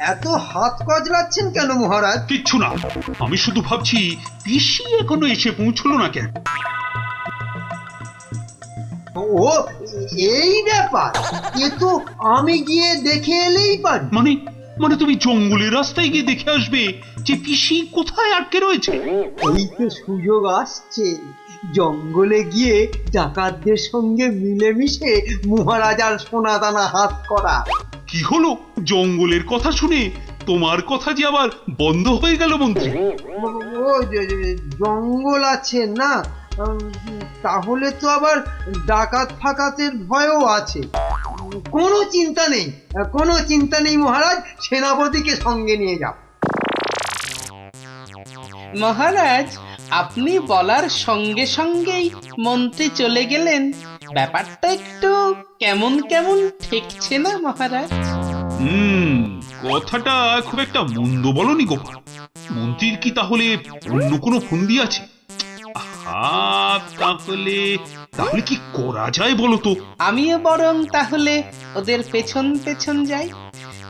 এত হাত কজলাচ্ছেন কেন মহারাজ? কিচ্ছু না, আমি শুধু ভাবছি পিসি এখনো এসে পৌঁছলো না কেন। ও এই ব্যাপার, এ তো আমি গিয়ে দেখে এলেই পারি। মানে মানে তুমি জঙ্গলের রাস্তায় গিয়ে দেখে আসবে যে পিসি কোথায় আটকে রয়েছে? এই তো সুযোগ আসছে, জঙ্গলে গিয়ে ডাকাতদের সঙ্গে মিলেমিশে মহারাজার সোনাদানা হাত করা। কি হলো, জঙ্গলের কথা শুনে তোমার কথা যে আবার বন্ধ হয়ে গেল মন্ত্রী? ও জঙ্গল আছে না, তাহলে তো আবার ডাকাত ফাকাতের ভয়ও আছে। কোনো চিন্তা নেই, কোনো চিন্তা নেই মহারাজ, সেনাপতিকে সঙ্গে নিয়ে যাও। মহারাজ, আপনি বলার সঙ্গে সঙ্গেই মন্ত্রী চলে গেলেন। ব্যাপারটা একটু কেমন কেমন ঠেকছে না মহারাজ? কথাটা খুব একটা মন্দ বলনি গোপাল। মন্ত্রীর কি তাহলে অন্য কোনো ফন্দি আছে? তাহলে তাহলে কি করা যায় বলো তো? আমিও বরং তাহলে ওদের পেছন পেছন যাই,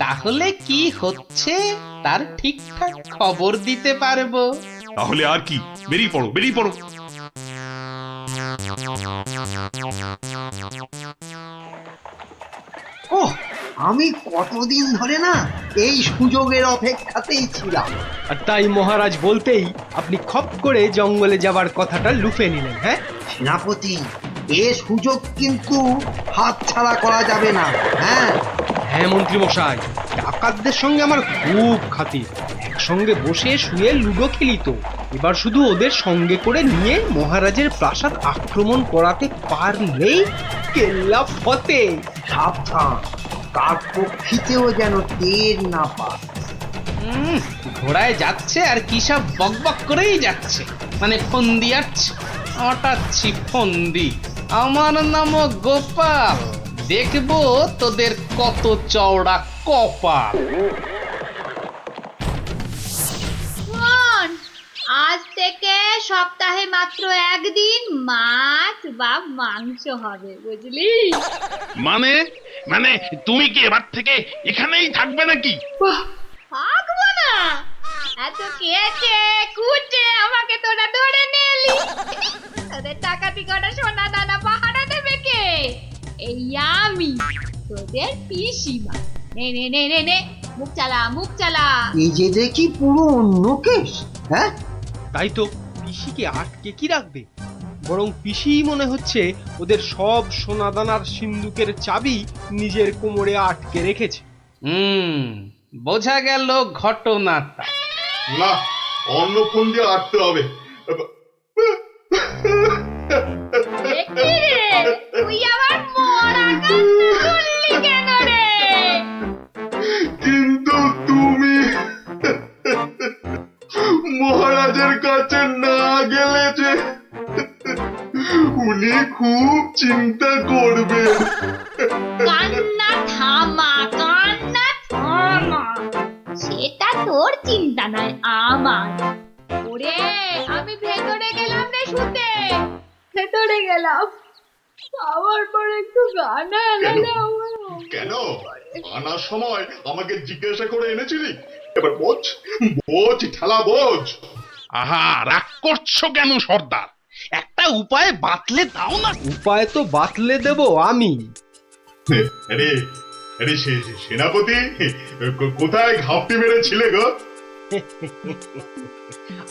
তাহলে কি হচ্ছে তার ঠিকঠাক খবর দিতে পারবো। তাহলে আর কি, বেরিয়ে পড়ো বেরিয়ে পড়ো। ওহ, আমি কতদিন ধরে না এই সুযোগের অপেক্ষাতেই ছিলাম। আর তাই মহারাজ বলতেই আপনি খপ করে জঙ্গলে যাবার কথাটা লুফে নিলেন। হ্যাঁ সেনাপতি, এ সুযোগ কিন্তু হাতছাড়া করা যাবে না। হ্যাঁ হ্যাঁ মন্ত্রী মশাই, ডাকাতদের সঙ্গে আমার খুব খাতির। একসঙ্গে বসে শুয়ে লুডো খেলি তো। এবার শুধু ওদের সঙ্গে করে নিয়ে মহারাজের প্রাসাদ আক্রমণ করাতে পারলেই কেল্লা ফতে। সাবধান, কাক পক্ষীতেও যেন টের না পায়। ঘোড়ায় যাচ্ছে আর কি সব বকবক করেই যাচ্ছে, মানে ফন্দি আটাচ্ছি ফন্দি। আমার নাম গোপাল, দেখবো তোদের কত চওড়া কপাল। শোন, আজ থেকে সপ্তাহে মাত্র একদিন মাছ বা মাংস হবে, বুঝলি? মানে মানে তুমি কি এবার থেকে এখানেই থাকবে নাকি? থাকবো না? এত কেটে কুটে আমাকে তোরা ধরে নিলি, তোদের টাকাতি কটা সোনা দানা পাহারা দেবে কে? এই আমি, তোদের পিসিমা। নে নে নে নে নে, মুখ চালা মুখ চালা। এই যে দেখি পুরো অন্য কেস। হ্যাঁ, তাই তো, পিসিকে আটকে কি রাখবে? বরং পিসি মনে হচ্ছে ওদের সব সোনাদানার সিন্ধুকের চাবি নিজের কোমরে আটকে রেখেছে। বোঝা গেল ঘটনাটা। না, অন্য ফোন দিয়ে আটতে হবে। দেখি রে, তুই আবার মরা কান্না করলি কেন রে? কিন্তু তুমি মহারাজের কাছে না গেলে যে উনি খুব চিন্তা করবেন। কান্না থামা, কান্না থামা, সেটা তোর চিন্তা নয় আমার। ওরে, আমি ভেতরে গেলাম রে শুতে, ভেতরে গেলাম। আবার পরে একটু গানা এনে কেন আনার সময় আমাকে জিজ্ঞাসা করে এনেছিলি? এবার বোঝ, বোঝ ঠেলা বোঝ। আহা, রাগ করছো কেন সর্দার? একটা উপায় বাতলে দাও না। উপায় তো বাতলে দেব আমি। আরে আরে সেনাপতি, কোথায় ঘাপটি মেরেছিলে গো?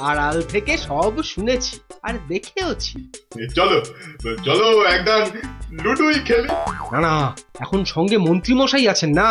আড়াল থেকে সব শুনেছি আর দেখেওছি। চলো চলো একদম লুডুই খেলি। না না, এখন সঙ্গে মন্ত্রী মশাই আছেন না।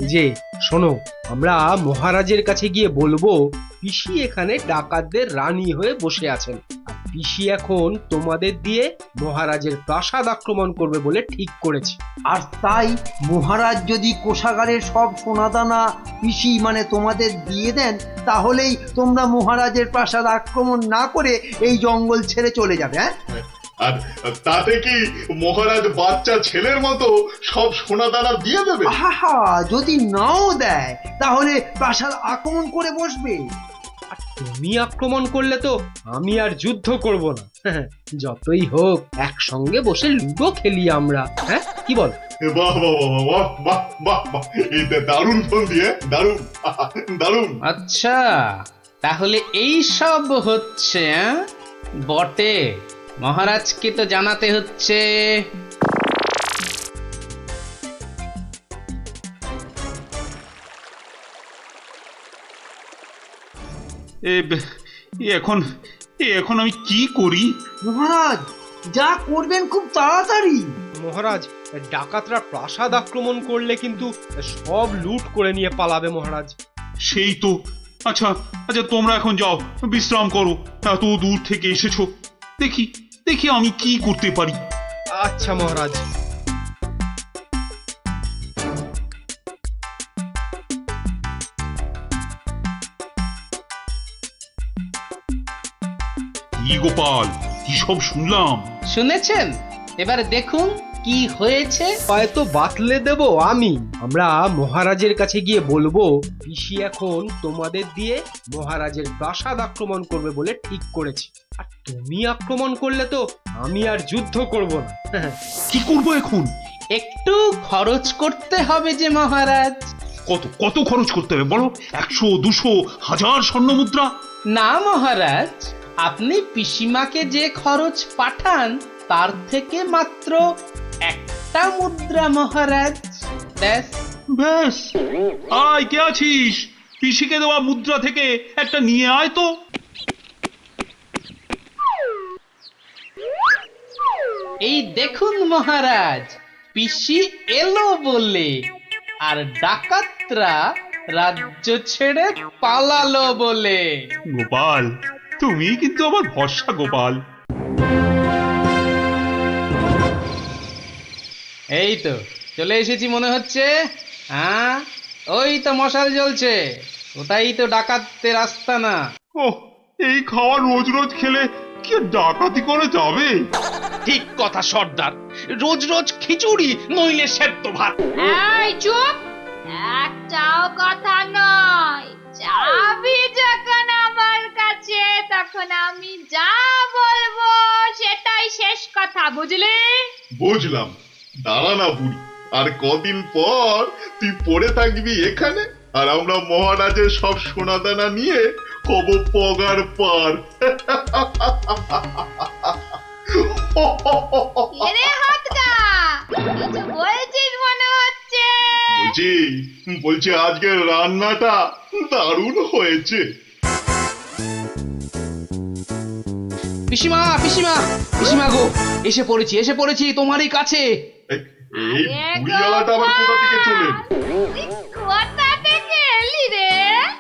এই যে শোনো, আমরা মহারাজের কাছে গিয়ে বলবো পিসি এখানে ডাকাতদের রানী হয়ে বসে আছেন, আর পিসি এখন তোমাদের দিয়ে মহারাজের প্রাসাদ আক্রমণ করবে বলে ঠিক করেছে। আর তাই মহারাজ যদি কোষাগারের সব সোনাদানা পিসি মানে তোমাদের দিয়ে দেন, তাহলেই তোমরা মহারাজের প্রাসাদ আক্রমণ না করে এই জঙ্গল ছেড়ে চলে যাবে। হ্যাঁ, আর তাতে কি মহারাজ বাচ্চা ছেলের মতো সব সোনা দানা দিয়ে দেবে? আহা, যদি নাও দেয় তাহলে প্রাসাদ আক্রমণ করে বসবে। আর তুমি আক্রমণ করলে তো আমি আর যুদ্ধ করব না। যতই হোক একসঙ্গে বসে লুডো খেলি আমরা। হ্যাঁ, কি বল? বাহ বাহ বাহ বাহ বাহ বাহ বাহ এই দারুণ ফোন দিয়ে দারুণ দারুণ। আচ্ছা, তাহলে এই সব হচ্ছে বটে। মহারাজকে তো জানাতে হচ্ছে। এ এখন এখন আমি কি করি? মহারাজ যা করবেন খুব তাড়াতাড়ি। মহারাজ, ডাকাতরা প্রাসাদ আক্রমণ করলে কিন্তু সব লুট করে নিয়ে পালাবে মহারাজ। সেই তো। আচ্ছা আচ্ছা, তোমরা এখন যাও, বিশ্রাম করো। এত দূর থেকে এসেছো, দেখি দেখি আমি কি করতে পারি। আচ্ছা মহারাজ। কি গোপাল, কি সব শুনলাম? শুনেছেন? এবার দেখুন কি হয়েছে। হয়তো বাতলে দেব আমি। আমরা মহারাজের কাছে গিয়ে বলবো পিসি এখন তোমাদের দিয়ে মহারাজের প্রাসাদ আক্রমণ করবে বলে ঠিক করেছে। আর তুমি আক্রমণ করলে তো আমি আর যুদ্ধ করব না। কি করবো এখন? একটু খরচ করতে হবে যে মহারাজ। কত কত খরচ করতে হবে বলো? 100, 200, 1000 স্বর্ণ মুদ্রা? না মহারাজ, আপনি পিসিমাকে যে খরচ পাঠান তার থেকে মাত্র একটা মুদ্রা মহারাজ। ব্যাস। ব্যাস? আয়, কে আছিস? পিসিকে দেওয়া মুদ্রা থেকে একটা নিয়ে আয় তো। এই দেখুন মহারাজ, পিসি এলো বলে, আর ডাকাতরা রাজ্য ছেড়ে পালালো বলে। গোপাল, তুমি কিন্তু আমার ভরসা গোপাল। এই তো চলে এসেছি মনে হচ্ছে। হ্যাঁ, ওই তো মশাল জ্বলছে। ওটাই তো ডাকাতদের রাস্তা না। ও, এই খাওয়া রোজ রোজ খেলে কি আর ডাকাতি করে যাবে? ঠিক কথা সর্দার, রোজ রোজ খিচুড়ি নইলে সেদ্ধ ভাত। এই চুপ, একটাও কথা নয়। চাবি যখন আমার কাছে, তখন আমি যা বলবো সেটাই শেষ কথা, বুঝলি? বুঝলাম। দাঁড়া না বুড়ি, আর কদিন পর তুই পড়ে থাকবি এখানে, আর আমরা মহারাজের সব সোনাদানা নিয়ে হব পগার পার। এরে হাতটা, কিছু বলছিস মনে হচ্ছে। বলছি বলছি আজকের রান্নাটা দারুণ হয়েছে। পিসিমা পিসিমা পিসিমা গো, এসে পড়েছি তোমারই কাছে। এই বুড়িওয়ালাটা আবার কোথা থেকে চলে? কোথা থেকে এলি রে?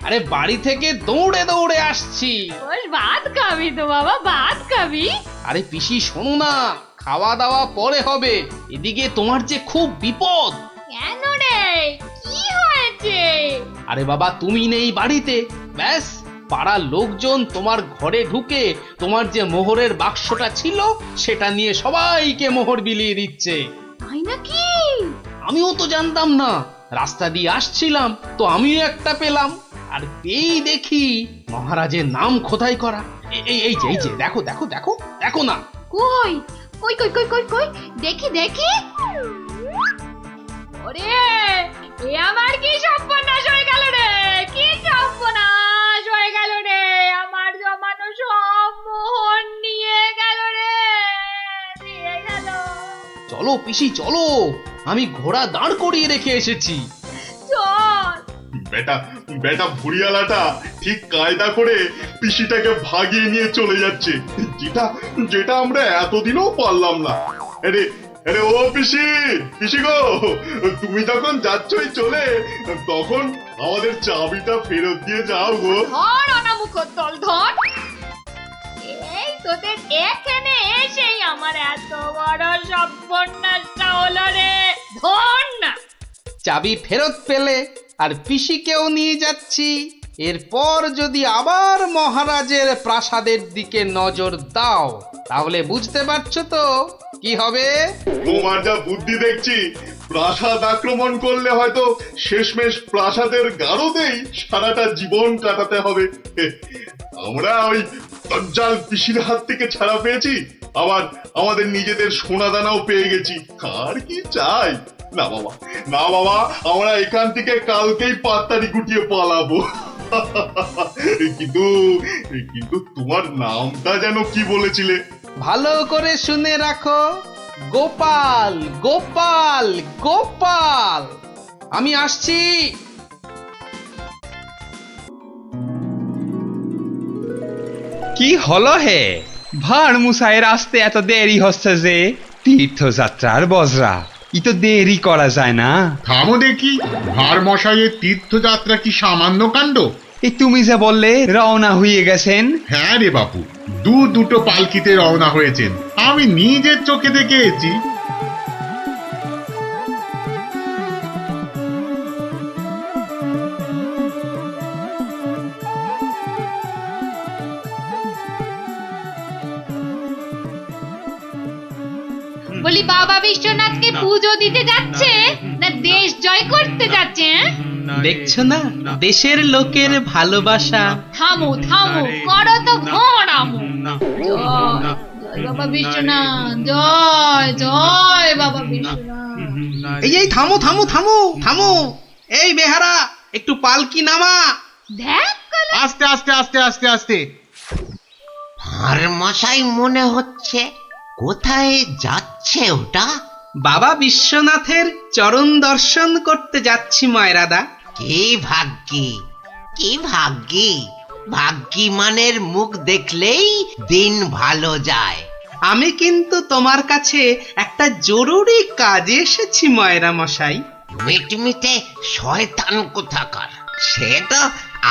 আরে বাড়ি থেকে দৌড়ে দৌড়ে আসছি। বল, ভাত খাবি তো বাবা, ভাত খাবি? আরে পিসি শোনো না, খাওয়া দাওয়া পরে হবে। এদিকে তোমার যে খুব বিপদ। কেন রে, কি হয়েছে? আরে বাবা, তুমি নেই বাড়িতে, ব্যাস পাড়ার লোকজন তোমার ঘরে ঢুকে তোমার যে মোহরের বাক্সটা ছিল সেটা নিয়ে সবাইকে মোহর বিলিয়ে দিচ্ছে। তাই নাকি? আমিও তো জানতাম না, রাস্তা দিয়ে আসছিলাম তো আমিও একটা পেলাম। আর পেয়েই দেখি মহারাজের নাম খোদাই করা। এই যে দেখো দেখো দেখো দেখো না। কই কই কই কই কই কই, দেখি দেখি। ওরে, এ আমার কি সর্বনাশ হয়ে গেল রে, কি সর্বনাশ হয়ে গেল রে। আমার জমানো সব মোহর নিয়ে গেল রে, নিয়ে গেল। চলো পিসি চলো, আমি ঘোড়া দাঁড় করিয়ে রেখে এসেছি। চল। বেটা বেটা বুড়িওয়ালাটা ঠিক কায়দা করে পিসিটাকে ভাগিয়ে নিয়ে চলে যাচ্ছে, যেটা যেটা আমরা এতদিনও পারলাম না। আরে আরে ও পিসি, পিসি গো, তুমি যখন যাচ্ছই চলে, তখন আমাদের চাবিটা ফেরত দিয়ে যাও গো। ধর অনামুখর দল, ধর। এই তোদের এখানে এসেই আমার এত বড় সর্বনাশটা হলো রে, ধর না। চাবি ফেরত পেলে আর পিসিকেও নিয়ে যাচ্ছি। এরপর যদি আবার মহারাজের প্রাসাদের দিকে নজর দাও তাহলে বুঝতে পারছো তো কি হবে। তোমার যা বুদ্ধি দেখছি, প্রাসাদ আক্রমণ করলে হয়তো শেষমেশ প্রাসাদের গারদেই সারাটা জীবন কাটাতে হবে। আমরা ওই দজ্জাল পিসির হাত থেকে ছাড়া পেয়েছি, আবার আমাদের নিজেদের সোনা দানাও পেয়ে গেছি। আর কি চাই? না বাবা, না বাবা, আমরা এখান থেকে কালকেই পাত্তারি গুটিয়ে পালাবো। কিন্তু কিন্তু তোমার নামটা যেন কি বলেছিলে? ভালো করে শুনে রাখো, গোপাল গোপাল গোপাল। আমি আসছি। কি হলো হে? ভাঁড় মুসাইয়ের আসতে এত দেরি হচ্ছে যে? তীর্থযাত্রার বজরা, ই তো দেরি করা যায় না। থামো দেখি, ভার মশাইয়ের তীর্থযাত্রা কি সামান্য কাণ্ড? এই তুমি যে বললে রওনা হয়ে গেছেন। হ্যাঁ রে বাপু, দুটো পালকিতে রওনা হয়েছেন, আমি নিজের চোখে দেখে এসেছি। বলি বাবা বিশ্বনাথকে পুজো দিতে যাচ্ছে না দেশ জয় করতে যাচ্ছে? দেখছো না দেশের লোকের ভালোবাসা। থামো থামো, করো তো ঘোরামো। জয় জয় বাবা বিশ্বনাথ, জয় জয় বাবা বিশ্বনাথ। এই থামো থামো থামো থামো। এই বেহারা, একটু পালকি নামা। দেখ আস্তে আস্তে আস্তে আস্তে আস্তে। আর মশাই মনে হচ্ছে, কোথায় যাচ্ছে ওটা? বাবা বিশ্বনাথের চরণ দর্শন করতে যাচ্ছি ময়রাদা। কি ভাগ্যি, কি ভাগ্যি! ভাগ্যি মানের মুখ দেখলেই দিন ভালো যায়। আমি কিন্তু তোমার কাছে একটা জরুরি কাজে এসেছি ময়রা মশাই। মিটমিটে শয়তান কোথাকার, সে তো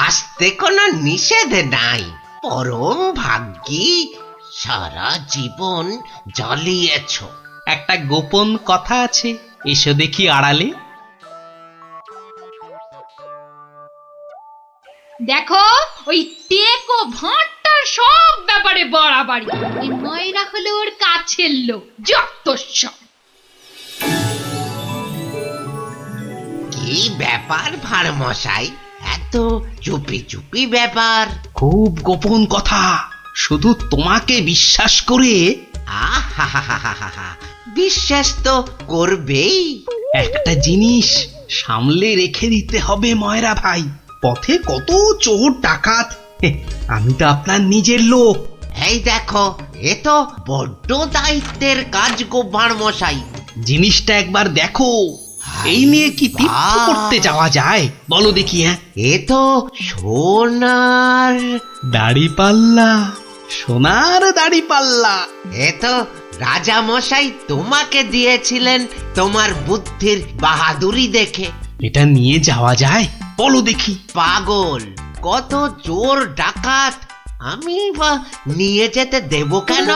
আসতে কোনো নিষেধ নাই। পরম ভাগ্যি, সারা জীবন জ্বালিয়েছ। একটা গোপন কথা আছে, এসো দেখি আড়ালে। দেখো, ওই টেকো ভাঁটটার সব ব্যাপারে বাড়াবাড়ি। এই ময়রা হলো ওর কাছের লোক, যত সব। কি ব্যাপার ভার মশাই, এত চুপি চুপি ব্যাপার? খুব গোপন কথা, শুধু তোমাকে বিশ্বাস করে। আহা, বিশ্বাস তো করবেই। একটা জিনিস সামলে রেখে দিতে হবে ময়রা ভাই। পথে কত চোর ডাকাত, আমি তো আপনার নিজের লোক। এই দেখো, এ তো বড্ড দায়িত্বের কাজ গো ভাঁড় মশাই। জিনিসটা একবার দেখো, এই নিয়ে কি তীর্থ করতে যাওয়া যায় বলো দেখি? হ্যাঁ, এ তো সোনার দাড়ি পাল্লা, সোনার দাড়ি পাল্লা। এ তো রাজা মশাই তোমাকে দিয়েছিলেন তোমার বুদ্ধির বাহাদুরি দেখে। এটা নিয়ে যাওয়া যায় বলো দেখি? পাগল, কত চোর ডাকাত, আমি বা নিয়ে যেতে দেব কেন?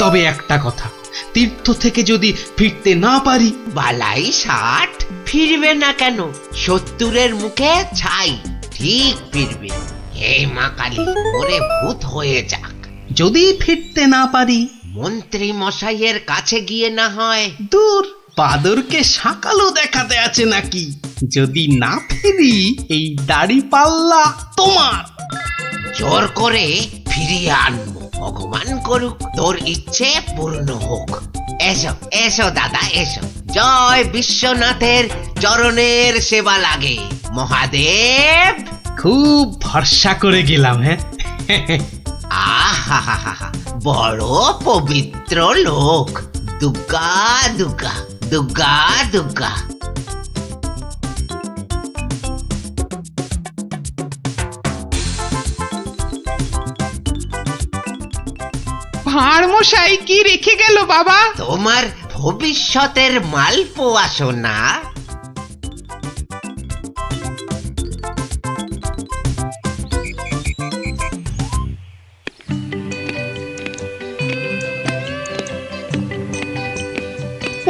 তবে একটা কথা, তীর্থ থেকে যদি ফিরতে না পারি? বালাই 60 ফিরবে না কেন? 70-এর মুখে ছাই, ঠিক ফিরবে। হে মা কালী, ওরে ভূত হয়ে যাক। যদি ফিরতে না পারি? মন্ত্রী মশাইয়ের কাছে গিয়ে না হয়। দূর, বাদরকে সাকালো দেখাতে আছে নাকি? যদি না ফিরি, এই দাড়ি পাল্লা তোমার। জোর করে ফিরিয়ে আনবো, ভগবান করুক তোর ইচ্ছে পূর্ণ হোক। এসো এসো দাদা, এসো। জয় বিশ্বনাথের চরণের সেবা লাগে মহাদেব। খুব ভরসা করে গেলাম। হ্যাঁ, আহা, বড় পবিত্র লোক। দুর্গা দুর্গা দুর্গা দুর্গা। ভাঁড় মশাই কি রেখে গেল বাবা? তোমার ভবিষ্যতের মালপোয়া সোনা।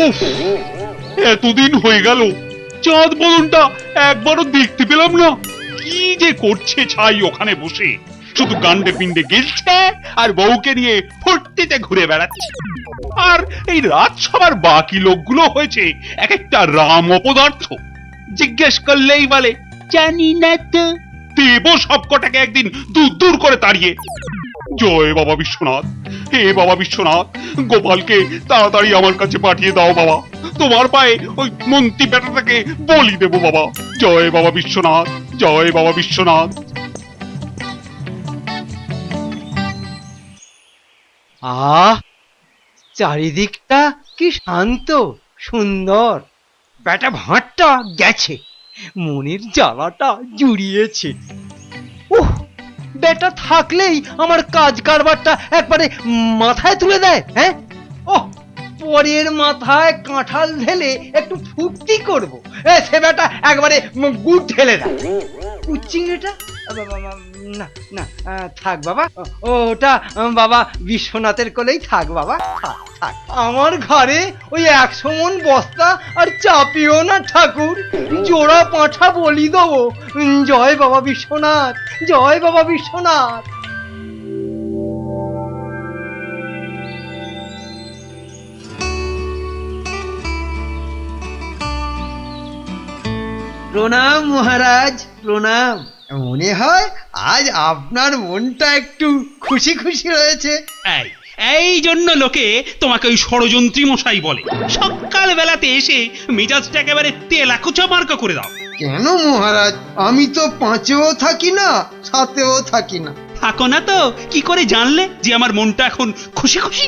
উফ, এতদিন হয়ে গেল চাঁদ বদনটা একবারও দেখতে পেলাম না। কি যে করছে ছাই ওখানে বসে, শুধু গান্ডে পিণ্ডে গেলছে আর বউকে নিয়ে ফুর্তিতে ঘুরে বেড়াচ্ছে। আর এই রাজসভার বাকি লোকগুলো হয়েছে এক একটা রাম অপদার্থ। জিজ্ঞেস করলেই বলে জানি না তো। দেব সবকটাকে একদিন দূর দূর করে তাড়িয়ে। জয় বাবা বিশ্বনাথ। হে বাবা বিশ্বনাথ, গোপালকে তাড়াতাড়ি আমার কাছে পাঠিয়ে দাও বাবা। তোমার পায়ে ওই মন্ত্রী বেটাটাকে বলি দেবো বাবা। জয় বাবা বিশ্বনাথ, জয় বাবা বিশ্বনাথ। আহ, চারিদিকটা কি শান্ত সুন্দর। বেটা ভাঁটটা গেছে, মনের জ্বালাটা জুড়িয়েছে। উহ, বেটা থাকলেই আমার কাজ কারবারটা একবারে মাথায় তুলে দেয়। হ্যাঁ, ওহ, পরের মাথায় কাঁঠাল ঢেলে একটু ফুর্তি করব, সে বেটা একবারে গুড় ঢেলে দেয়। চিংড়িটা না না, থাক বাবা, ওটা বাবা বিশ্বনাথের কোলেই থাক বাবা, থাক থাক। আমার ঘরে ওই 100 মণ বস্তা আর চাপিও না ঠাকুর, জোড়া পাঁঠা বলি দেবো। জয় বাবা বিশ্বনাথ, জয় বাবা বিশ্বনাথ। প্রণাম মহারাজ, প্রণাম। মনে হয় আজ আপনার মনটা একটু খুশি খুশি রয়েছে। এই জন্য লোকে তোমাকে ওই ষড়যন্ত্রী মশাই বলে। সকাল বেলাতে এসে মেজাজটা একেবারে তেলাকুচা মার্কা করে দাও। কেন মহারাজ, আমি তো 5এও থাকি না, 7এও থাকি না। থাকো না তো কি করে জানলে যে আমার মনটা এখন খুশি খুশি?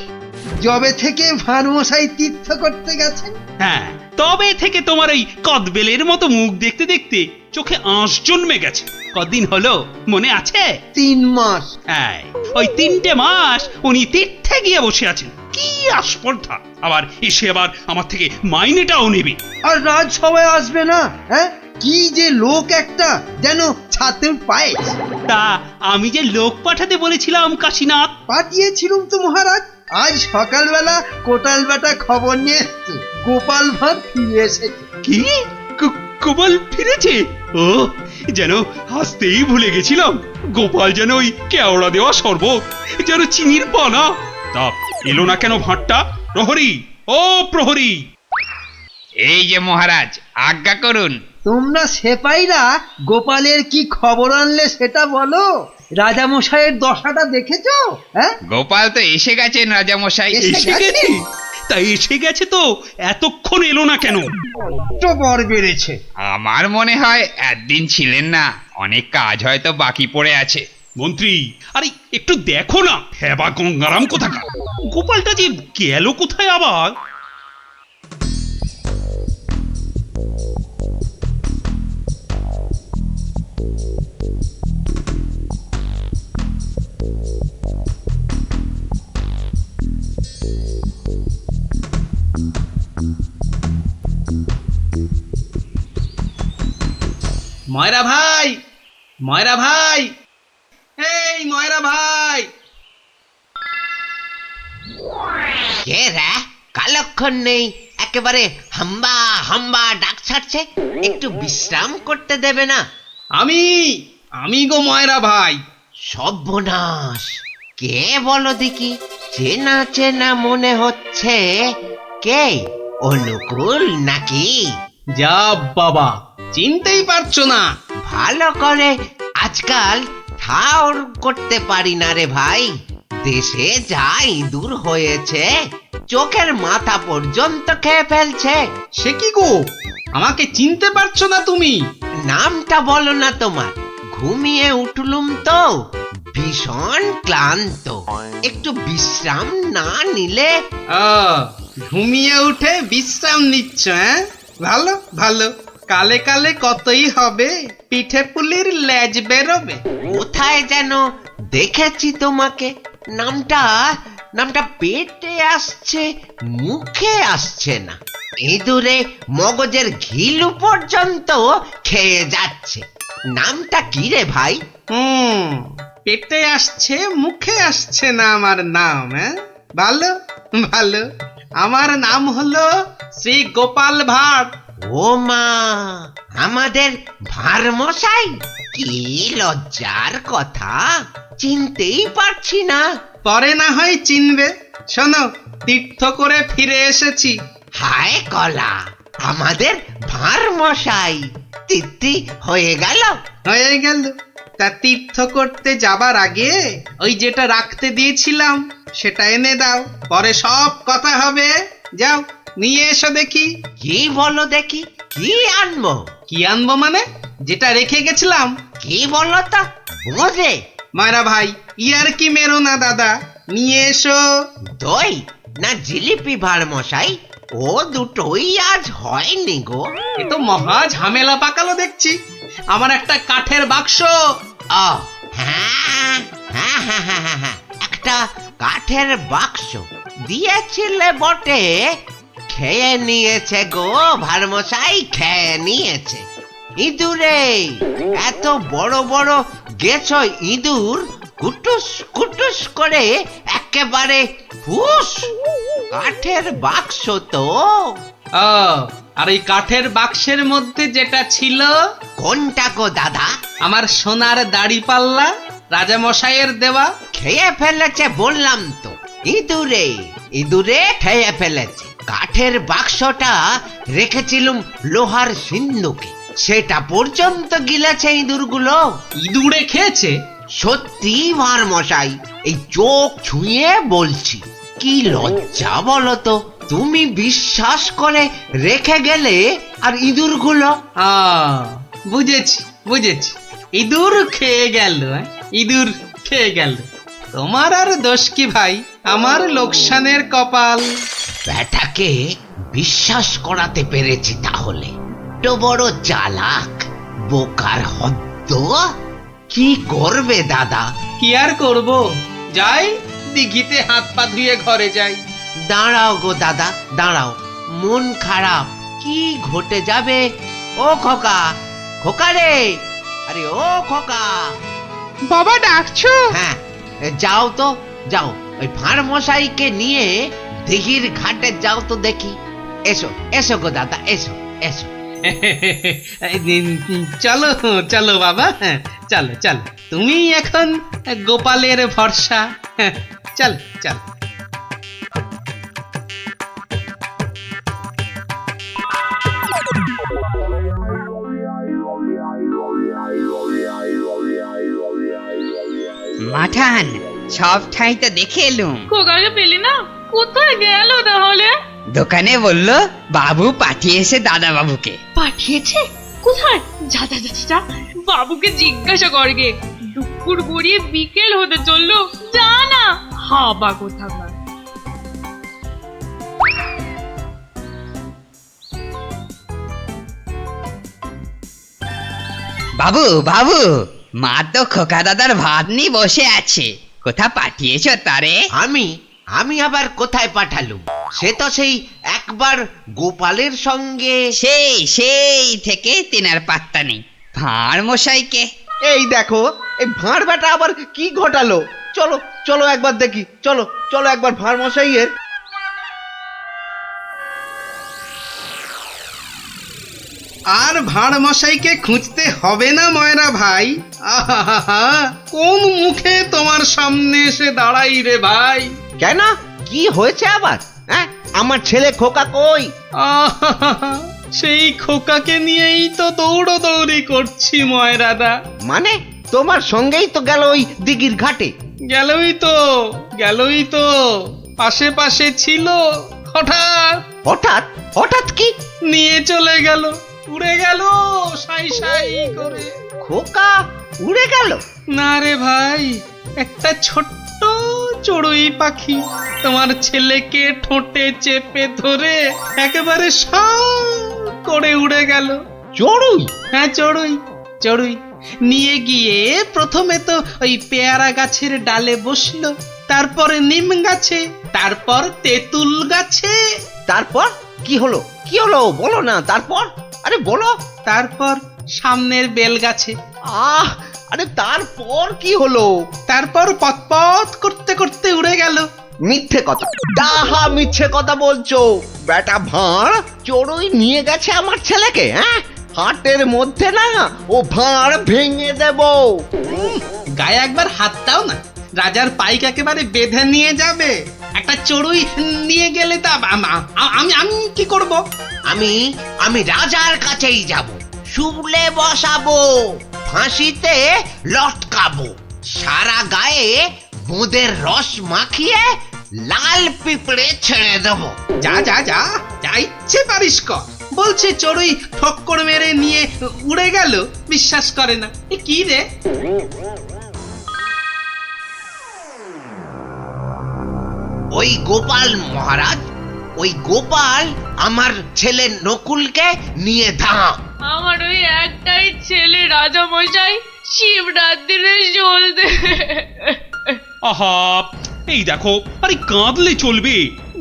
যবে থেকে ভাঁড়মশাই তীর্থ করতে গেছেন। হ্যাঁ, তবে থেকে তোমার ওই কদবেলের মতো মুখ দেখতে দেখতে চোখে আঁশ জন্মে গেছে। কদিন হলো মনে আছে? 3 মাস। হ্যাঁ, ওই 3টে মাস উনি তীর্থে গিয়ে বসে আছেন। কি আস্পর্ধা! আবার এসে আবার আমার থেকে মাইনেটাও নেবে। আর রাজসভায় আসবে না? হ্যাঁ, কি যে লোক একটা, যেন ছাতের পায়েস। তা আমি যে লোক পাঠাতে বলেছিলাম কাশীনাথ, পাঠিয়েছিলুম তো মহারাজ। আজ সকালবেলা কোটাল বেটা খবর নিয়ে এসছে, গোপাল ভাঁড় ফিরে এসেছে। কি গোপাল ফিরেছে? ও, যেন হাসতেই ভুলে গেছিলাম। গোপাল যেন ওই কেওড়া দেওয়া শরবত, যেন চিনির পানা। তা এলো না কেন ভাঁড়টা? প্রহরী, ও প্রহরী! এই যে মহারাজ, আজ্ঞা করুন। তোমরা সেপাইরা গোপালের কি খবর আনলে সেটা বলো। রাজামশাইয়ের দশাটা দেখেছো? হ্যাঁ, গোপাল তো এসে গেছেন রাজামশাই। এসে গেছে? তাই এসে গেছে তো এতক্ষণ এলো না কেন? তো বর বেড়েছে। আমার মনে হয় একদিন ছিলেন না, অনেক কাজ হয়তো বাকি পড়ে আছে। মন্ত্রী, আরে একটু দেখো না, হেবা গঙ্গারাম কোথাকার! গোপালটা যে গেল কোথায় আবার? ময়রা ভাই, ময়রা ভাই, এই ময়রা ভাই! কে রে, কালক্ষণ নেই, একেবারে হাম্বা হাম্বা ডাক ছাড়ছে। একটু বিশ্রাম করতে দেবে না? আমি গো ময়রা ভাই। সর্বনাশ! কে বলো দেখি, চেনা চেনা মনে হচ্ছে। কে, অনুকূল নাকি? যা বাবা, চিনতেই পারছো না? ভালো করে আজকাল ঠাউর করতে পারি না রে ভাই। দেশে যা ইঁদুর হয়েছে, চোখের মাথা পর্যন্ত খেয়ে ফেলছে। সে কি গো, আমাকে চিনতে পারছো না তুমি? নামটা বলো না তোমার। ঘুমিয়ে উঠলুম তো, ভীষণ ক্লান্ত, একটু বিশ্রাম না নিলে। ঘুমিয়ে উঠে বিশ্রাম নিচ্ছ? হ্যাঁ, ভালো ভালো। কালে কালে কতই হবে, পিঠে পুলির লেজ বেরোবে। কোথায় যেন দেখেছি তোমাকে। নামটা পেটে আসছে, মুখে আসছে না। ইঁদুরে মগজের ঘিলু পর্যন্ত খেয়ে যাচ্ছে। নামটা কি রে ভাই? পেটে আসছে, মুখে আসছে না আমার নাম। হ্যাঁ, ভালো ভালো। আমার নাম হলো শ্রী গোপাল ভাঁড়। ও মা, আমাদের ভাঁড়মশাই! কি লজ্জার কথা, চিনতেই পারছি না। পরে না হয় চিনবে। শোনো, তীর্থ করে ফিরে এসেছি। হায় কলা, আমাদের ভাঁড়মশাই তীর্থি হয়ে গেল। হয়ে গেল। তা তীর্থ করতে যাবার আগে ওই যেটা রাখতে দিয়েছিলাম সেটা এনে দাও, পরে সব কথা হবে। যাও নিয়ে এসো দেখি। কি বলো দেখি, কি আনবো? কি আনবো মানে? যেটা রেখে গেছিলাম। কি বলো তো, বোঝে? মায়েরা ভাই, ইয়ার কি মেরো না দাদা, নিয়ে এসো। দই না জিলিপি ভার মশাই? ও দুটোই আজ হয়নি গো। এ তো মহা ঝামেলা পাকালো দেখছি। আমার একটা কাঠের বাক্স। ও হ্যাঁ হ্যাঁ হ্যাঁ হ্যাঁ হ্যাঁ হ্যাঁ, একটা কাঠের বাক্স দিয়েছিলে বটে, খেয়ে নিয়েছে গো ভারমশাই, খেয়ে নিয়েছে। ইঁদুরে এত বড় বড় গেছ ইঁদুর, কুটুস কুটুস করে একেবারে ফুস। কাঠের বাক্স তো। ও, আর এই কাঠের বাক্সের মধ্যে যেটা ছিল। কোনটা গো দাদা? আমার সোনার দাড়ি পাল্লা, রাজা মশাইয়ের দেওয়া। খেয়ে ফেলেছে বললাম তো, ইঁদুরে ইঁদুরে খেয়ে ফেলেছে। কাঠের বাক্সটা রেখেছিলুম লোহার সিন্ধুকে, সেটা পর্যন্ত গিলেছে ইঁদুরগুলো। ইঁদুরে খেয়েছে? সত্যি ভার মশাই, এই চোখ ছুঁয়ে বলছি। কি লজ্জা বলো তো, তুমি বিশ্বাস করে রেখে গেলে আর ইঁদুরগুলো। বুঝেছি বুঝেছি, ইঁদুর খেয়ে গেল। ইঁদুর খেয়ে গেল। তোমার আর দোষ কি ভাই, আমার লোকসানের কপাল। ব্যাটাকে বিশ্বাস করাতে পেরেছি তাহলে। তো বড় চালাক, বোকার হদ্দ। কি করবে দাদা? কি আর করব, যাই দিঘিতে হাত পা ধুয়ে ঘরে যাই। দাঁড়াও গো দাদা, দাঁড়াও, মন খারাপ। কি ঘটে যাবে? ও খোকা, খোকা রে, আরে ও খোকা। বাবা ডাকছো? হ্যাঁ, যাও তো যাও, ওই ভাঁড় মশাইকে নিয়ে দিঘির ঘাটে যাও তো দেখি। এসো এসো গো দাদা, এসো এসো। চলো চলো বাবা, চলো চলো, তুমি এখন গোপালের ভরসা। চল চল। মাঠান, সব ঠাই তো দেখে এলুম। খোকাকে পেলি না? কোথায় গেল তাহলে? দোকানে বললো বাবু পাঠিয়েছে দাদা বাবুকে। পাঠিয়েছে? কোথায়? যা যা যা যা, বাবুকে জিজ্ঞাসা করগে। দুপুর গড়িয়ে বিকেল হতে চললো, যা না। হাবা কোথাকার। বাবু বাবু, মা তো খোকা দাদার ভাত নিয়ে বসে আছে, কোথা পাঠিয়েছো তারে? আমি আমি আবার কোথায় পাঠালুম? সে তো সেই একবার গোপালের সঙ্গে। সেই থেকে তেনার পাত্তা নেই। ভাঁড় মশাইকে। এই দেখো, এই ভাঁড় বেটা আবার কি ঘটালো। চলো চলো একবার দেখি, চলো চলো একবার ভাঁড় মশাইয়ের। আর ভাঁড় মশাইকে খুঁজতে হবে না ময়রা ভাই। আহা, কোন মুখে তোমার সামনে এসে দাঁড়াই রে ভাই। কেন, কি হয়েছে আবার? হ্যাঁ, আমার ছেলে খোকা কই? আহা, সেই খোকাকে নিয়েই তো দৌড়দৌড়ি করছি ময়রাদা। মানে তোমার সঙ্গেই তো গেল ওই দিঘির ঘাটে? গেলই তো পাশে পাশে ছিল, হঠাৎ হঠাৎ হঠাৎ কি? নিয়ে চলে গেল, উড়ে গেল সাই সাই করে। খোকা উড়ে গেল? না রে ভাই, একটা ছোট্ট চড়ুই পাখি তোমার ছেলেকে ঠোঁটে চেপে ধরে একেবারে সাঁ করে উড়ে গেল। চড়ুই? হ্যাঁ চড়ুই। নিয়ে গিয়ে প্রথমে তো ওই পেয়ারা গাছের ডালে বসলো, তারপরে নিম গাছে, তারপর তেঁতুল গাছে। তারপর কি হলো? কি হলো বলো না। তারপর, আরে বলো। তারপর সামনের বেল গাছে। আরে তারপর কি হলো? তারপর পথ করতে করতে উড়ে গেল। মিথ্যে কথা, ডাহা মিথ্যে কথা বলছো। বেটা ভাঁড় চড়ুই নিয়ে গেছে আমার ছেলেকে। হ্যাঁ, হাটের মধ্যে না ও ভাঁড় ভেঙে দেব। গায়ে একবার হাত দাও না, রাজার পাইক একেবারে বেঁধে নিয়ে যাবে। একটা চড়ুই নিয়ে গেলে তা আমি কি করব? আমি রাজার কাছেই যাব, শুলে বসাবো, ফাঁসিতে লটকাবো, সারা গায়ে বোঁদের রস মাখিয়ে লাল পিঁপড়ে ছেড়ে দেবো। যা যা যা যা ইচ্ছে পারিস কর। বলছে চড়ুই ঠক্কর মেরে নিয়ে উড়ে গেল, বিশ্বাস করে না। এ কি রে? ওই গোপাল মহারাজ, ওই গোপাল আমার ছেলে নকুলকে নিয়ে ধাম। আমার ওই একটাই ছেলে রাজা মশাই, শিবরাত্রিরে চলতে। আহা, এই দেখো, আরে কাঁদলে চলবে?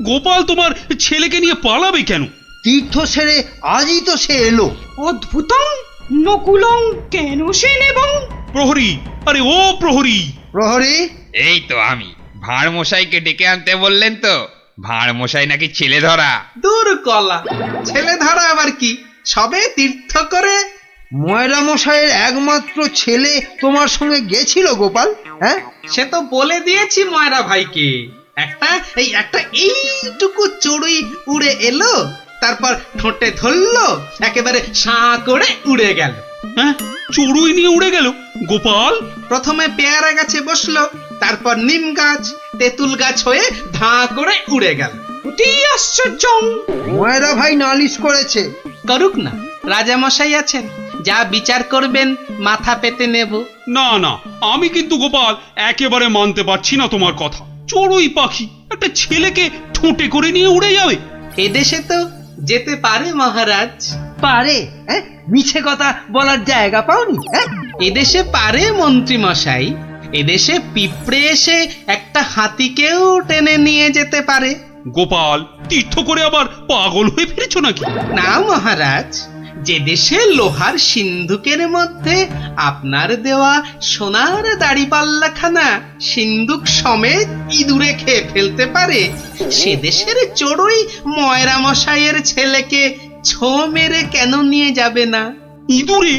গোপাল তোমার ছেলেকে নিয়ে পালাবে কেন? তীর্থ সেরে আজই তো সে এলো। অদ্ভুতং নকুলং কেন সে নেবং। প্রহরী, আরে ও প্রহরী! প্রহরী, এই তো আমি। ভাঁড় মশাইকে ডেকে আনতে বললেন তো? ভাঁড় মশাই নাকি ছেলে ধরা। দূর কলা, ছেলে ধরা আবার কি? সবে তীর্থ করে। ময়রা মশাইয়ের একমাত্র ছেলে তোমার সঙ্গে গেছিল গোপাল? হ্যাঁ, সে তো বলে দিয়েছি ময়রা ভাইকে। একটা এইটুকু চড়ুই উড়ে এলো, তারপর ঠোঁটে ধরলো, একেবারে সাঁ করে উড়ে গেল। হ্যাঁ, চড়ুই নিয়ে উড়ে গেল গোপাল? প্রথমে পেয়ারা গাছে বসলো, তারপর নিম গাছ, তেঁতুল গাছ হয়ে ধাঁ করে উড়ে গেল। অতি আশ্চর্য। ময়রা ভাই নালিশ করেছে। করুক না, রাজা মশাই আছেন, যা বিচার করবেন মাথা পেতে নেব। না না, আমি কিন্তু গোপাল একেবারে মানতে পারছি না তোমার কথা। চড়ুই পাখি একটা ছেলেকে ঠোঁটে করে নিয়ে উড়ে যাবে? এদেশে তো যেতে পারে মহারাজ। পারে? হ্যাঁ, মিছে কথা বলার জায়গা পাওনি? হ্যাঁ, এদেশে পারে মন্ত্রী মশাই। এদেশে পিঁপড়ে এসে একটা হাতিকেও টেনে নিয়ে যেতে পারে। গোপাল, তীর্থ করে আবার পাগল হয়ে ফিরেছো নাকি? না মহারাজ, যে দেশে লোহার সিন্ধুকের মধ্যে আপনার দেওয়া সোনার দাড়িপাল্লাখানা সিন্ধুক সমেত ইঁদুরে খেয়ে ফেলতে পারে, সে দেশের চড়ুই ময়রা মশাইয়ের ছেলেকে ছো মেরে কেন নিয়ে যাবে না? ইঁদুরে?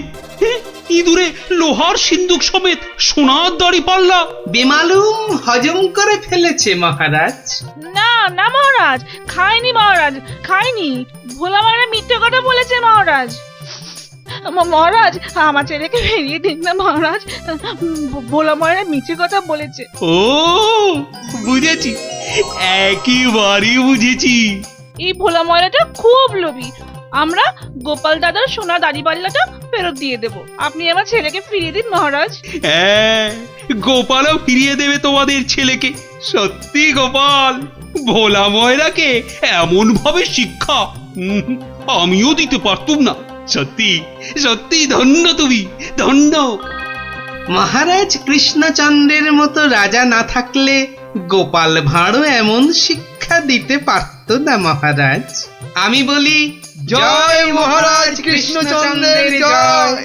ইঁদুরে লোহার সিন্ধুক সমেত সোনার দাড়ি পাল্লা? বেমালুম হজম করে ফেলেছে মহারাজ। না না মহারাজ, খায়নি মহারাজ, খায়নি। ভোলা মারা মিথ্যে কথা বলেছে মহারাজ। মহারাজ, আমার ছেলেকে ফিরিয়ে দিন না মহারাজ। ভোলা মারা মিথ্যে কথা বলেছে। ও, বুঝেছি, একেবারে বুঝেছি। এই ভোলা ময়রাটা খুব লোভী। আমরা গোপাল দাদার সোনা দাড়িপাল্লাটা ফেরত দিয়ে দেব। আপনি আমার ছেলেকে ফিরিয়ে দিন মহারাজ। হ্যাঁ, গোপালও ফিরিয়ে দেবে তোমাদের ছেলেকে। সত্যি গোপাল, ভোলা ময়রাকে এমন ভাবে শিক্ষা আমিও দিতে পারতুম না। সত্যি সত্যি ধন্য তুমি, ধন্য। মহারাজ কৃষ্ণচন্দ্রের মতো রাজা না থাকলে গোপাল ভাঁড়ও এমন শিক্ষা দিতে পারত না মহারাজ। আমি বলি জয় মহারাজ কৃষ্ণচন্দ্রের জয়,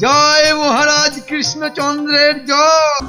জয় মহারাজ কৃষ্ণচন্দ্রের জয়।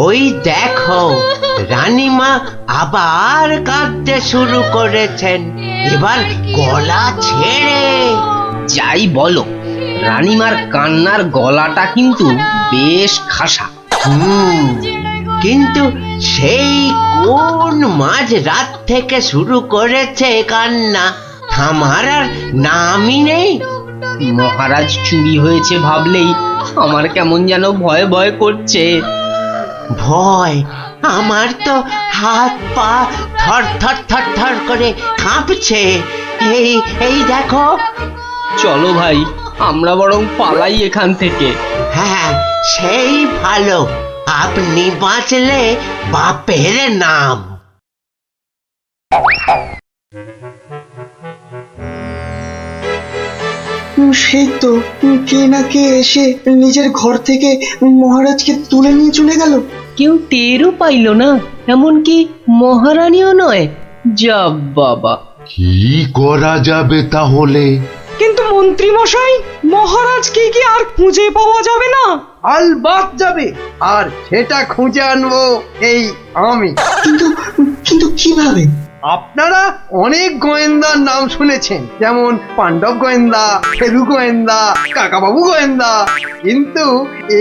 ওই দেখো, রানীমা আবার কাঁদতে শুরু করেছেন, এবার গলা ছেড়ে। যাই বলো, রানীমার কান্নার গলাটা কিন্তু বেশ খাসা। কিন্তু সেই কোন মাঝ রাত থেকে শুরু করেছে কান্না, থামার আর নামই নেই। মহারাজ চুরি হয়েছে ভাবলেই আমার কেমন যেন ভয় ভয় করছে। ভয়? আমার তো হাত পা থর থর থর থর করে কাঁপছে। এই এই দেখো। চলো ভাই, আমরা বরং পালাই এখান থেকে। হ্যাঁ, সেই ভালো। আপনি বাঁচলে বাপের নাম। সেই তো কে না কে এসে নিজের ঘর থেকে মহারাজকে তুলে নিয়ে চলে গেল। কেউ টেরও পাইল না, এমনকি মহারানীও নয়। যা বাবা, কি করা যাবে তাহলে? কিন্তু মন্ত্রী মশাই, মহারাজকে কি আর খুঁজে পাওয়া যাবে না? আলবাত যাবে, আর সেটা খুঁজে আনবো এই আমি। কিন্তু কিন্তু কিভাবে? আপনারা অনেক গোয়েন্দার নাম শুনেছেন, যেমন পাণ্ডব গোয়েন্দা, ফেলু গোয়েন্দা, কাকাবাবু গোয়েন্দা, কিন্তু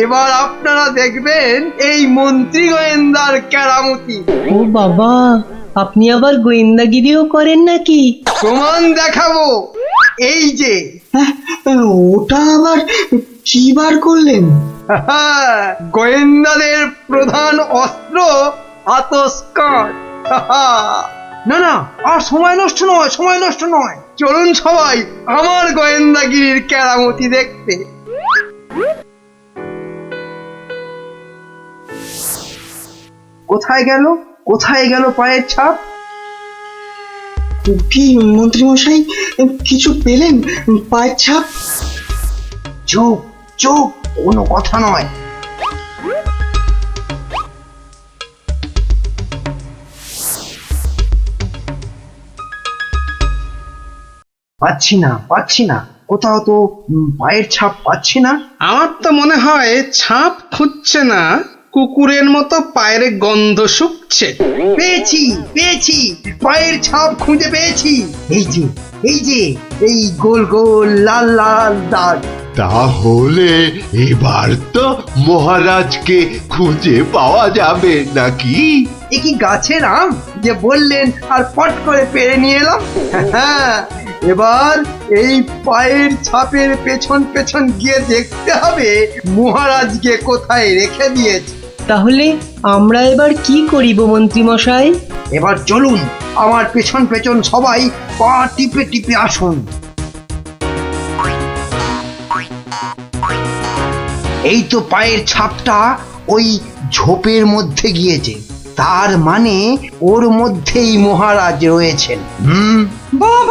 এবার আপনারা দেখবেন এই মন্ত্রী গোয়েন্দার কেরামতি। ও বাবা, আপনি আবার গোয়েন্দাগিরিও করেন নাকি? প্রমাণ দেখাবো, এই যে। ওটা আবার কি বার করলেন? গোয়েন্দাদের প্রধান অস্ত্র আতসকাঁচ। না না, আর সময় নষ্ট নয়, সময় নষ্ট নয়, চলুন সবাই আমার গোয়েন্দাগিরির কেরামতি দেখতে। কোথায় গেল, কোথায় গেল পায়ের ছাপ? কি মন্ত্রী মশাই, কিছু পেলেন পায়ের ছাপ? চুপ চুপ, কোনো কথা নয়। পাচ্ছি না, পাচ্ছি না, কোথাও তো পায়ের ছাপ পাচ্ছি না। আমার তো মনে হয় ছাপ খুঁজছে না, কুকুরের মতো পায়ের গন্ধ শুকছে। পেয়েছি পেয়েছি, পায়ের ছাপ খুঁজে পেয়েছি। এই যে, এই যে, এই গোল গোল লাল লাল দাগ। তাহলে এবার তো মহারাজকে খুঁজে পাওয়া যাবে নাকি? এ কি গাছের আম যে বললেন আর পট করে পেরে নিয়ে এলাম? এবার এই পায়ের ছাপের পেছন পেছন গিয়ে দেখতে হবে মহারাজকে কোথায় রেখে দিয়েছে। তাহলে আমরা এবার কি করিব মন্ত্রী মশাই? এবার চলুন আমার পেছন পেছন সবাই পা টিপে টিপে আসুন। এই তো পায়ের ছাপটা ওই ঝোপের মধ্যে গিয়েছে, তার মানে ওর মধ্যেই মহারাজ রয়েছেন। বাবা